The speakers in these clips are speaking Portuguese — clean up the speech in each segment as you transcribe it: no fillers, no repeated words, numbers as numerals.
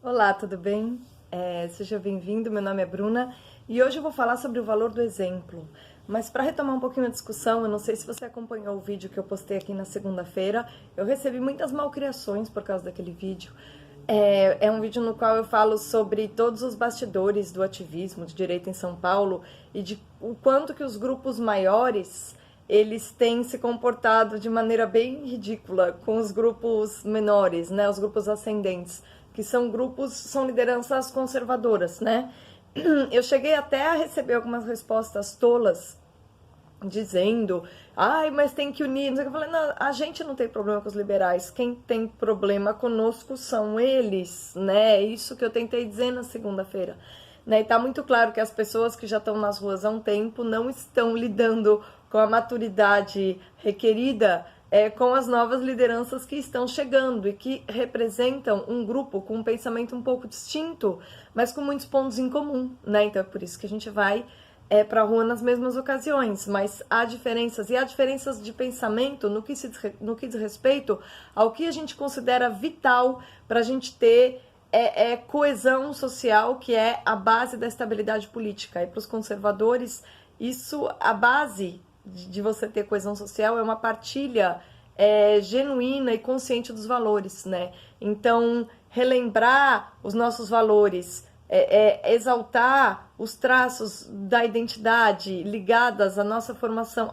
Olá, tudo bem? Seja bem-vindo, meu nome é Bruna e hoje eu vou falar sobre o valor do exemplo. Mas para retomar um pouquinho a discussão, eu não sei se você acompanhou o vídeo que eu postei aqui na segunda-feira, eu recebi muitas malcriações por causa daquele vídeo. É um vídeo no qual eu falo sobre todos os bastidores do ativismo de direita em São Paulo e de o quanto que os grupos maiores eles têm se comportado de maneira bem ridícula com os grupos menores, né, os grupos ascendentes, que são grupos, são lideranças conservadoras, né? Eu cheguei até a receber algumas respostas tolas dizendo, ai, mas tem que unir. Eu falei, não, a gente não tem problema com os liberais, quem tem problema conosco são eles, né? Isso que eu tentei dizer na segunda-feira. Né? E tá muito claro que as pessoas que já estão nas ruas há um tempo não estão lidando com a maturidade requerida com as novas lideranças que estão chegando e que representam um grupo com um pensamento um pouco distinto, mas com muitos pontos em comum, né? Então é por isso que a gente vai para a rua nas mesmas ocasiões, mas há diferenças, e há diferenças de pensamento no que diz respeito ao que a gente considera vital para a gente ter coesão social, que é a base da estabilidade política. E para os conservadores, isso, a base de você ter coesão social é uma partilha genuína e consciente dos valores, né? Então, relembrar os nossos valores, exaltar os traços da identidade ligados à nossa formação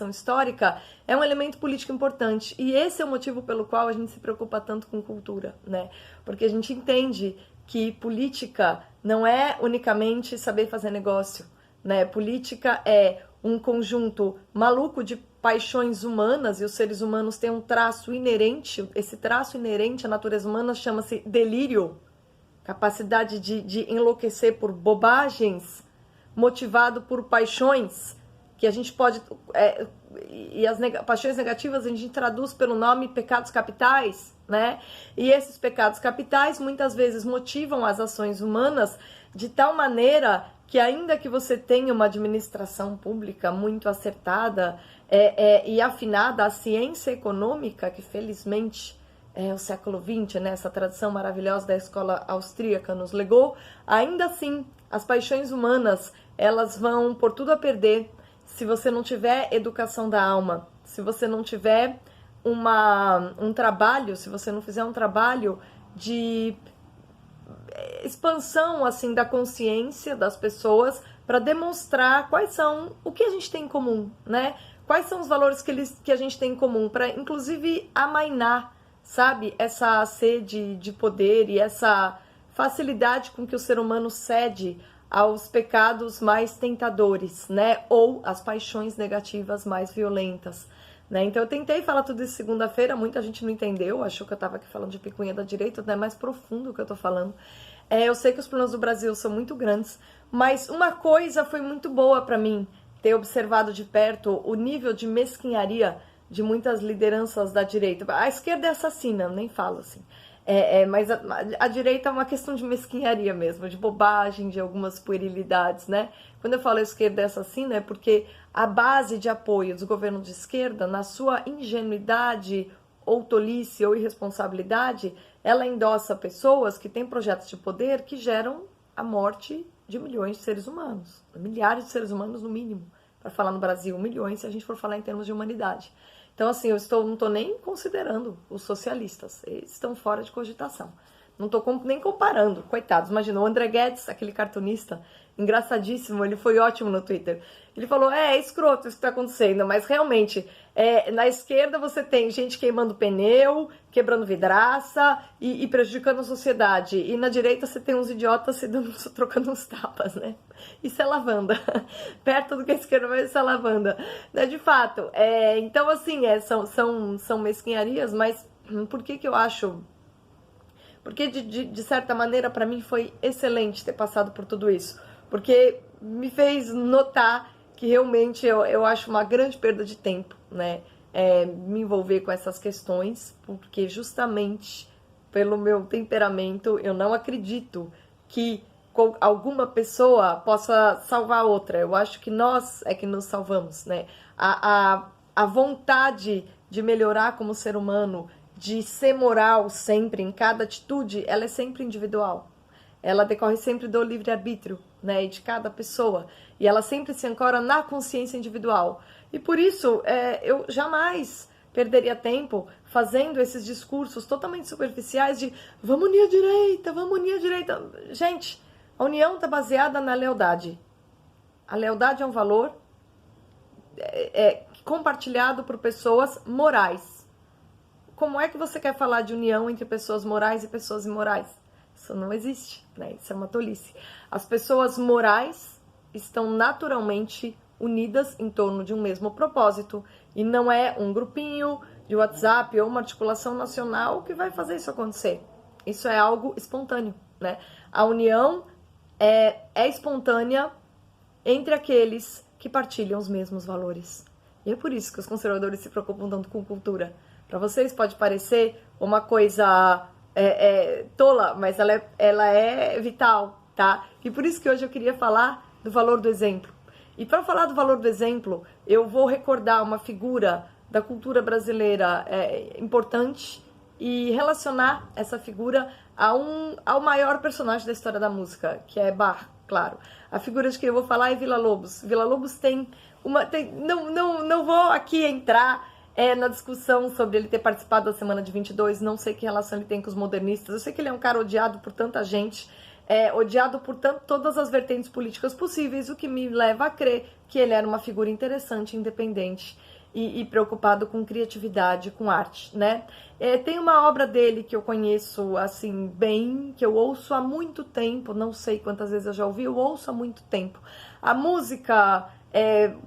histórica é um elemento político importante. E esse é o motivo pelo qual a gente se preocupa tanto com cultura, né? Porque a gente entende que política não é unicamente saber fazer negócio, né? Política é um conjunto maluco de paixões humanas, e os seres humanos têm um traço inerente, esse traço inerente à natureza humana chama-se delírio, capacidade de enlouquecer por bobagens, motivado por paixões, que a gente pode... e as paixões negativas a gente traduz pelo nome pecados capitais, né? E esses pecados capitais muitas vezes motivam as ações humanas de tal maneira que, ainda que você tenha uma administração pública muito acertada e afinada à ciência econômica, que felizmente o século XX, né, essa tradição maravilhosa da escola austríaca nos legou, ainda assim, as paixões humanas, elas vão por tudo a perder se você não tiver educação da alma, se você não tiver um trabalho, se você não fizer um trabalho de expansão assim da consciência das pessoas para demonstrar quais são, o que a gente tem em comum, né? Quais são os valores que a gente tem em comum, para inclusive amainar, sabe, essa sede de poder e essa facilidade com que o ser humano cede aos pecados mais tentadores, né? Ou às paixões negativas mais violentas. Né? Então eu tentei falar tudo isso segunda-feira, muita gente não entendeu, achou que eu estava aqui falando de picuinha da direita, não é mais profundo o que eu estou falando. Eu sei que os problemas do Brasil são muito grandes, mas uma coisa foi muito boa para mim, ter observado de perto o nível de mesquinharia de muitas lideranças da direita. A esquerda é assassina, nem falo assim. Mas a direita é uma questão de mesquinharia mesmo, de bobagem, de algumas puerilidades, né? Quando eu falo esquerda é assassina, é porque a base de apoio dos governos de esquerda, na sua ingenuidade ou tolice ou irresponsabilidade, ela endossa pessoas que têm projetos de poder que geram a morte de milhões de seres humanos, milhares de seres humanos no mínimo, para falar no Brasil, milhões se a gente for falar em termos de humanidade. Então, assim, não estou nem considerando os socialistas, eles estão fora de cogitação. Não estou nem comparando, coitados. Imagina, o André Guedes, aquele cartunista, engraçadíssimo, ele foi ótimo no Twitter. Ele falou, é escroto isso que está acontecendo, mas realmente, na esquerda você tem gente queimando pneu, quebrando vidraça e prejudicando a sociedade. E na direita você tem uns idiotas trocando uns tapas, né? Isso é lavanda. Perto do que a esquerda vai, isso é lavanda. De fato, então assim, são mesquinharias, mas por que eu acho... Porque, de certa maneira, para mim foi excelente ter passado por tudo isso. Porque me fez notar que realmente eu acho uma grande perda de tempo, né? Me envolver com essas questões, porque justamente pelo meu temperamento, eu não acredito que alguma pessoa possa salvar outra. Eu acho que nós é que nos salvamos, né? A vontade de melhorar como ser humano, de ser moral sempre em cada atitude, ela é sempre individual. Ela decorre sempre do livre-arbítrio, né, e de cada pessoa. E ela sempre se ancora na consciência individual. E por isso, eu jamais perderia tempo fazendo esses discursos totalmente superficiais de vamos unir a direita, vamos unir a direita. Gente, a união está baseada na lealdade. A lealdade é um valor compartilhado por pessoas morais. Como é que você quer falar de união entre pessoas morais e pessoas imorais? Isso não existe, né? Isso é uma tolice. As pessoas morais estão naturalmente unidas em torno de um mesmo propósito e não é um grupinho de WhatsApp ou uma articulação nacional que vai fazer isso acontecer. Isso é algo espontâneo, né? A união é espontânea entre aqueles que partilham os mesmos valores. E é por isso que os conservadores se preocupam tanto com cultura. Para vocês pode parecer uma coisa tola, mas ela é vital, tá? E por isso que hoje eu queria falar do valor do exemplo. E para falar do valor do exemplo, eu vou recordar uma figura da cultura brasileira importante e relacionar essa figura ao maior personagem da história da música, que é Bach, claro. A figura de que eu vou falar é Villa-Lobos. Villa-Lobos não vou aqui entrar na discussão sobre ele ter participado da Semana de 22, não sei que relação ele tem com os modernistas. Eu sei que ele é um cara odiado por tanta gente, odiado por todas as vertentes políticas possíveis, o que me leva a crer que ele era uma figura interessante, independente e preocupado com criatividade, com arte, né? Tem uma obra dele que eu conheço, assim, bem, que eu ouço há muito tempo, não sei quantas vezes eu já ouvi, eu ouço há muito tempo. A música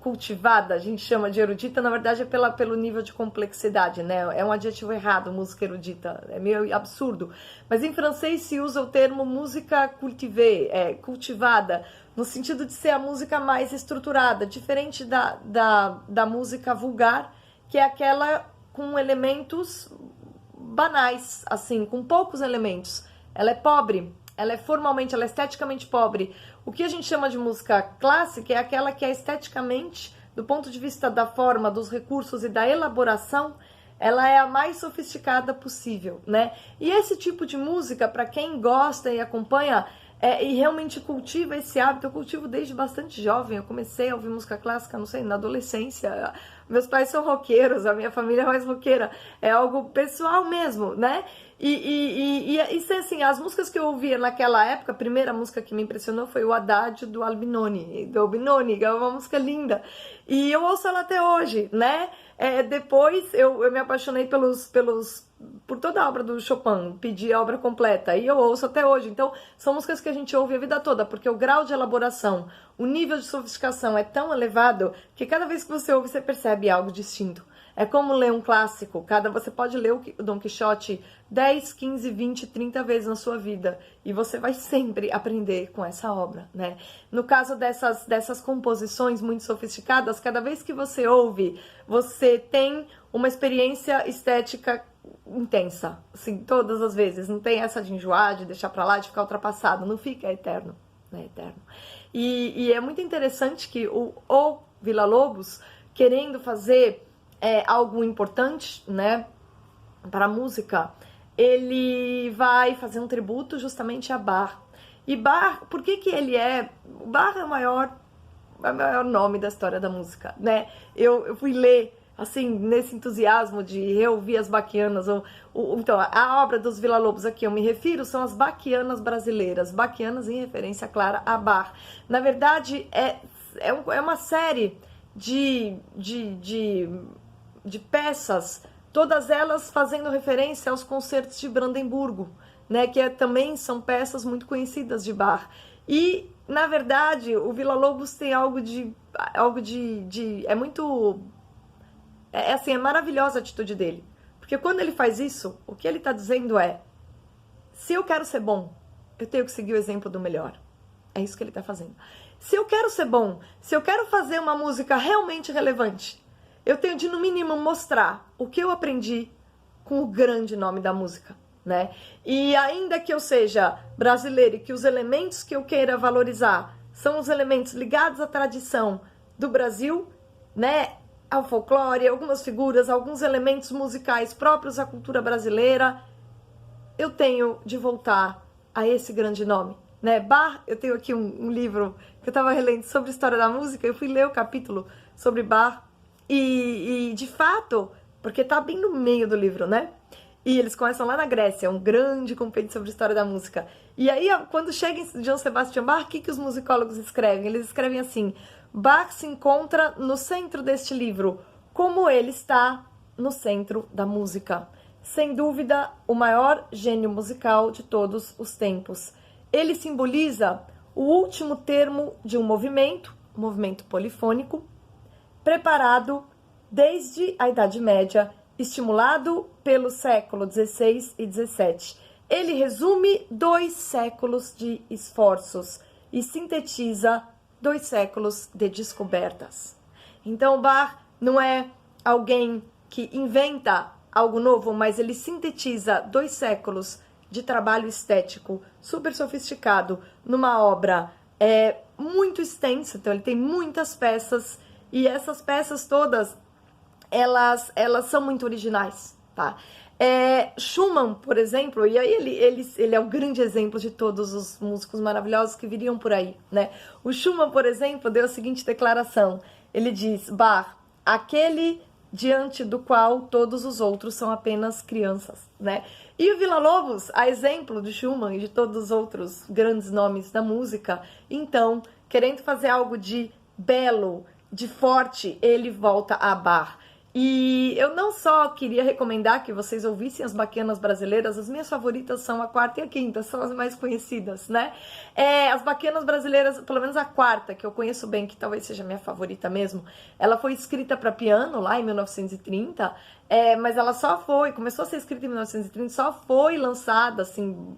cultivada, a gente chama de erudita, na verdade é pelo nível de complexidade, né? É um adjetivo errado, música erudita, é meio absurdo. Mas em francês se usa o termo música cultivée, cultivada, no sentido de ser a música mais estruturada, diferente da música vulgar, que é aquela com elementos banais, assim, com poucos elementos. Ela é pobre, ela é esteticamente pobre. O que a gente chama de música clássica é aquela que é esteticamente, do ponto de vista da forma, dos recursos e da elaboração, ela é a mais sofisticada possível, né? E esse tipo de música, para quem gosta e acompanha e realmente cultiva esse hábito, eu cultivo desde bastante jovem. Eu comecei a ouvir música clássica, não sei, na adolescência. Meus pais são roqueiros, a minha família é mais roqueira. É algo pessoal mesmo, né? E assim, as músicas que eu ouvia naquela época, a primeira música que me impressionou foi o Adagio do Albinoni, que é uma música linda. E eu ouço ela até hoje, né? Depois eu me apaixonei por toda a obra do Chopin, pedi a obra completa, e eu ouço até hoje. Então, são músicas que a gente ouve a vida toda, porque o grau de elaboração, o nível de sofisticação é tão elevado que cada vez que você ouve, você percebe algo distinto. É como ler um clássico. Você pode ler o Dom Quixote 10, 15, 20, 30 vezes na sua vida e você vai sempre aprender com essa obra, né? No caso dessas composições muito sofisticadas, cada vez que você ouve, você tem uma experiência estética intensa, assim, todas as vezes. Não tem essa de enjoar, de deixar pra lá, de ficar ultrapassado. Não fica, é eterno, né? Eterno. E é muito interessante que o Villa-Lobos, querendo fazer algo importante, né, para a música, ele vai fazer um tributo justamente a Bach. E Bach, por que ele é... Bach é o maior nome da história da música, né? Eu fui ler, assim, nesse entusiasmo de reouvir as baquianas. Então, a obra dos Villa-Lobos aqui eu me refiro são as baquianas brasileiras. Baquianas em referência, clara, a Bach. Na verdade, é uma série de peças, todas elas fazendo referência aos concertos de Brandemburgo, né, que também são peças muito conhecidas de Bach. E, na verdade, o Villa-Lobos tem algo de é maravilhosa a atitude dele. Porque quando ele faz isso, o que ele está dizendo é: se eu quero ser bom, eu tenho que seguir o exemplo do melhor. É isso que ele está fazendo. Se eu quero ser bom, se eu quero fazer uma música realmente relevante, eu tenho de, no mínimo, mostrar o que eu aprendi com o grande nome da música, né? E ainda que eu seja brasileiro e que os elementos que eu queira valorizar são os elementos ligados à tradição do Brasil, né? ao folclore, algumas figuras, alguns elementos musicais próprios à cultura brasileira, eu tenho de voltar a esse grande nome, né? Bach, eu tenho aqui um livro que eu estava relendo sobre história da música, eu fui ler o capítulo sobre Bach e de fato, porque tá bem no meio do livro, né? E eles começam lá na Grécia, um grande compêndio sobre história da música. E aí, quando chega em Johann Sebastian Bach, o que os musicólogos escrevem? Eles escrevem assim: Bach se encontra no centro deste livro, como ele está no centro da música. Sem dúvida, o maior gênio musical de todos os tempos. Ele simboliza o último termo de um movimento polifônico, preparado desde a Idade Média, estimulado pelo século XVI e XVII. Ele resume 2 séculos de esforços e sintetiza 2 séculos de descobertas. Então, Bach não é alguém que inventa algo novo, mas ele sintetiza 2 séculos de trabalho estético super sofisticado numa obra muito extensa. Então, ele tem muitas peças e essas peças todas elas são muito originais, tá? Schumann, por exemplo, e aí ele é o grande exemplo de todos os músicos maravilhosos que viriam por aí, né? O Schumann, por exemplo, deu a seguinte declaração. Ele diz: Bach, aquele diante do qual todos os outros são apenas crianças, né? E o Villa-Lobos, a exemplo de Schumann e de todos os outros grandes nomes da música, então, querendo fazer algo de belo, de forte, ele volta a Bach. E eu não só queria recomendar que vocês ouvissem as baquianas brasileiras, as minhas favoritas são a quarta e a quinta, são as mais conhecidas, né? As baquianas brasileiras, pelo menos a quarta, que eu conheço bem, que talvez seja a minha favorita mesmo, ela foi escrita para piano lá em 1930, mas ela começou a ser escrita em 1930, só foi lançada, assim,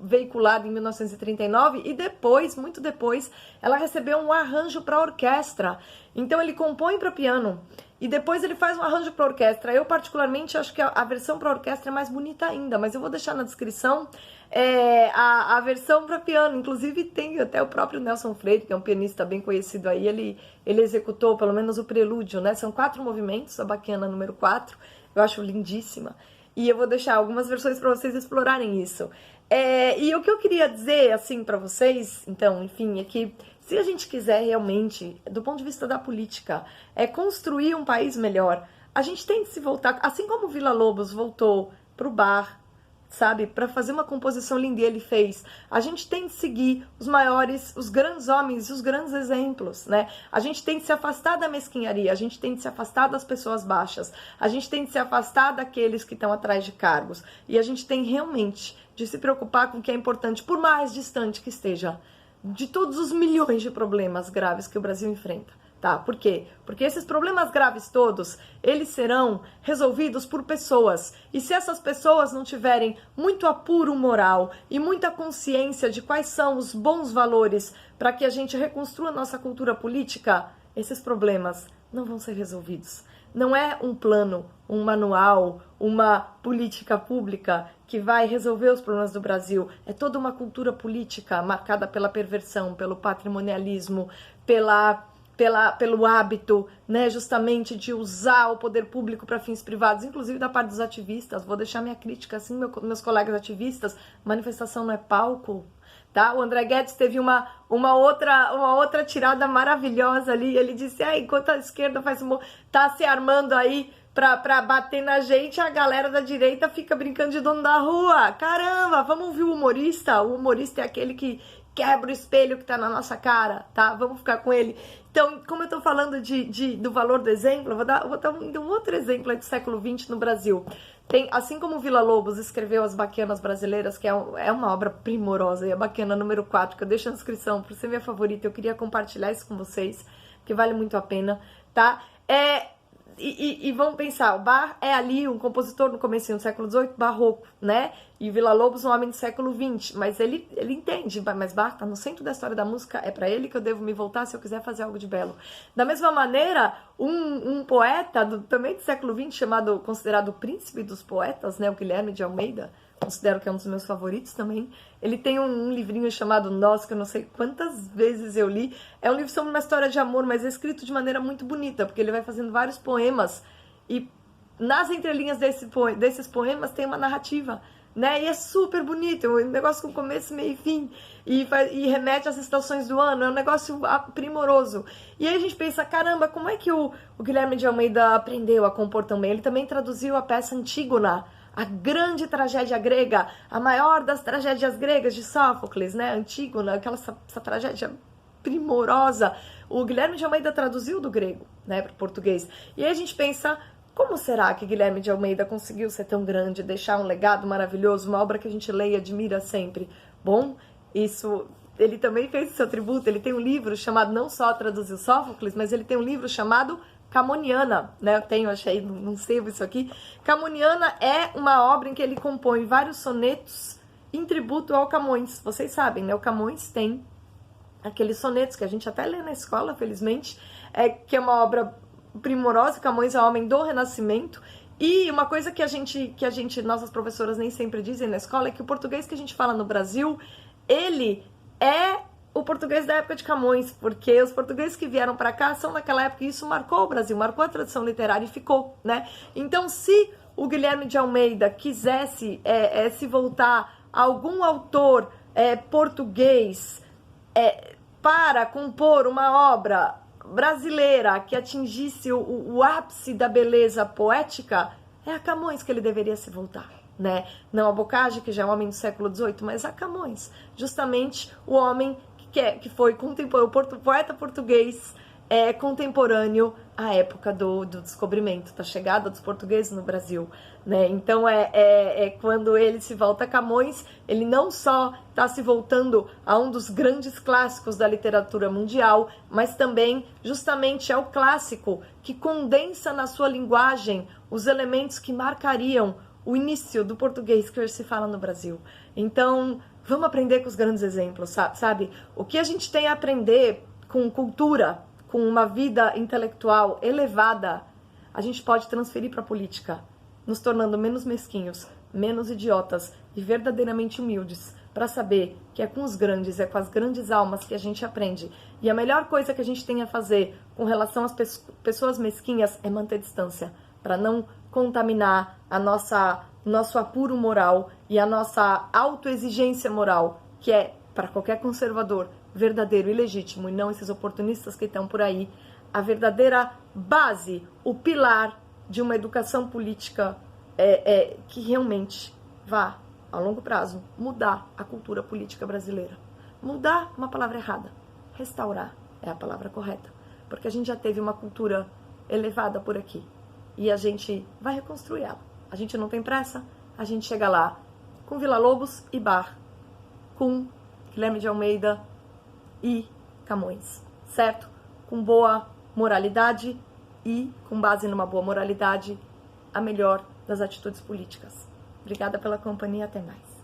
veiculada em 1939 e depois, muito depois, ela recebeu um arranjo para orquestra. Então ele compõe para piano e depois ele faz um arranjo para orquestra. Eu particularmente acho que a versão para orquestra é mais bonita ainda, mas eu vou deixar na descrição a versão para piano. Inclusive tem até o próprio Nelson Freire, que é um pianista bem conhecido aí, ele executou pelo menos o prelúdio, né? São 4 movimentos, a baquiana número 4, eu acho lindíssima. E eu vou deixar algumas versões para vocês explorarem isso. E o que eu queria dizer, assim, para vocês, então, enfim, é que se a gente quiser realmente, do ponto de vista da política, construir um país melhor, a gente tem que se voltar, assim como o Villa-Lobos voltou pro Bach, sabe, para fazer uma composição linda, e ele fez. A gente tem que seguir os maiores, os grandes homens e os grandes exemplos, né? A gente tem que se afastar da mesquinharia, a gente tem que se afastar das pessoas baixas, a gente tem que se afastar daqueles que estão atrás de cargos, e a gente tem realmente de se preocupar com o que é importante, por mais distante que esteja de todos os milhões de problemas graves que o Brasil enfrenta. Tá? Por quê? Porque esses problemas graves todos, eles serão resolvidos por pessoas. E se essas pessoas não tiverem muito apuro moral e muita consciência de quais são os bons valores para que a gente reconstrua a nossa cultura política, esses problemas não vão ser resolvidos. Não é um plano, um manual, uma política pública que vai resolver os problemas do Brasil. É toda uma cultura política marcada pela perversão, pelo patrimonialismo, pelo hábito, né, justamente de usar o poder público para fins privados, inclusive da parte dos ativistas. Vou deixar minha crítica, assim, meus colegas ativistas, manifestação não é palco, tá? O André Guedes teve uma outra tirada maravilhosa ali, ele disse, enquanto a esquerda tá se armando aí pra bater na gente, a galera da direita fica brincando de dono da rua. Caramba, vamos ouvir o humorista? O humorista é aquele que quebra o espelho que tá na nossa cara, tá? Vamos ficar com ele. Então, como eu tô falando do valor do exemplo, eu vou dar um outro exemplo aí do século XX no Brasil. Assim como o Villa-Lobos escreveu As Baquianas Brasileiras, que é uma obra primorosa, e a Baquiana número 4, que eu deixo na descrição por ser minha favorita, eu queria compartilhar isso com vocês, que vale muito a pena, tá? E vamos pensar, o Bach é ali um compositor no comecinho do século XVIII, barroco, né? E o Villa-Lobos um homem do século XX, mas ele entende, mas Bach está no centro da história da música, é para ele que eu devo me voltar se eu quiser fazer algo de belo. Da mesma maneira, um poeta também do século XX, considerado o príncipe dos poetas, né? O Guilherme de Almeida, considero que é um dos meus favoritos também. Ele tem um livrinho chamado Nós, que eu não sei quantas vezes eu li. É um livro sobre uma história de amor, mas é escrito de maneira muito bonita, porque ele vai fazendo vários poemas e nas entrelinhas desses poemas tem uma narrativa, né? E é super bonito, é um negócio com começo, meio e fim, e remete às estações do ano, é um negócio primoroso. E aí a gente pensa, caramba, como é que o Guilherme de Almeida aprendeu a compor tão bem? Ele também traduziu a peça Antígona, a grande tragédia grega, a maior das tragédias gregas de Sófocles, né? Antígona, essa tragédia primorosa. O Guilherme de Almeida traduziu do grego, né, para o português. E aí a gente pensa, como será que Guilherme de Almeida conseguiu ser tão grande, deixar um legado maravilhoso, uma obra que a gente lê e admira sempre? Bom, ele também fez o seu tributo, ele tem um livro chamado, não só traduziu Sófocles, mas ele tem um livro chamado Camoniana, né? Eu tenho, achei num sebo isso aqui. Camoniana é uma obra em que ele compõe vários sonetos em tributo ao Camões. Vocês sabem, né? O Camões tem aqueles sonetos que a gente até lê na escola, felizmente, que é uma obra primorosa. Camões é um homem do Renascimento. E uma coisa que a gente, nossas professoras nem sempre dizem na escola, é que o português que a gente fala no Brasil, ele é o português da época de Camões, porque os portugueses que vieram para cá são daquela época, e isso marcou o Brasil, marcou a tradição literária e ficou, né? Então, se o Guilherme de Almeida quisesse se voltar a algum autor português para compor uma obra brasileira que atingisse o ápice da beleza poética, é a Camões que ele deveria se voltar, né? Não a Boccaccio, que já é um homem do século XVIII, mas a Camões, justamente o homem que foi o poeta português contemporâneo à época do descobrimento, da chegada dos portugueses no Brasil, né? Então quando ele se volta a Camões, ele não só está se voltando a um dos grandes clássicos da literatura mundial, mas também justamente ao clássico que condensa na sua linguagem os elementos que marcariam o início do português que hoje se fala no Brasil. Então, vamos aprender com os grandes exemplos, sabe? O que a gente tem a aprender com cultura, com uma vida intelectual elevada, a gente pode transferir para a política, nos tornando menos mesquinhos, menos idiotas e verdadeiramente humildes, para saber que é com os grandes, é com as grandes almas que a gente aprende. E a melhor coisa que a gente tem a fazer com relação às pessoas mesquinhas é manter distância, para não contaminar nosso apuro moral e a nossa autoexigência moral, que é, para qualquer conservador, verdadeiro e legítimo, e não esses oportunistas que estão por aí, a verdadeira base, o pilar de uma educação política que realmente vá, a longo prazo, mudar a cultura política brasileira. Mudar é uma palavra errada. Restaurar é a palavra correta. Porque a gente já teve uma cultura elevada por aqui. E a gente vai reconstruir ela. A gente não tem pressa, a gente chega lá com Villa-Lobos e Bar, com Guilherme de Almeida e Camões, certo? Com boa moralidade e, com base numa boa moralidade, a melhor das atitudes políticas. Obrigada pela companhia, até mais.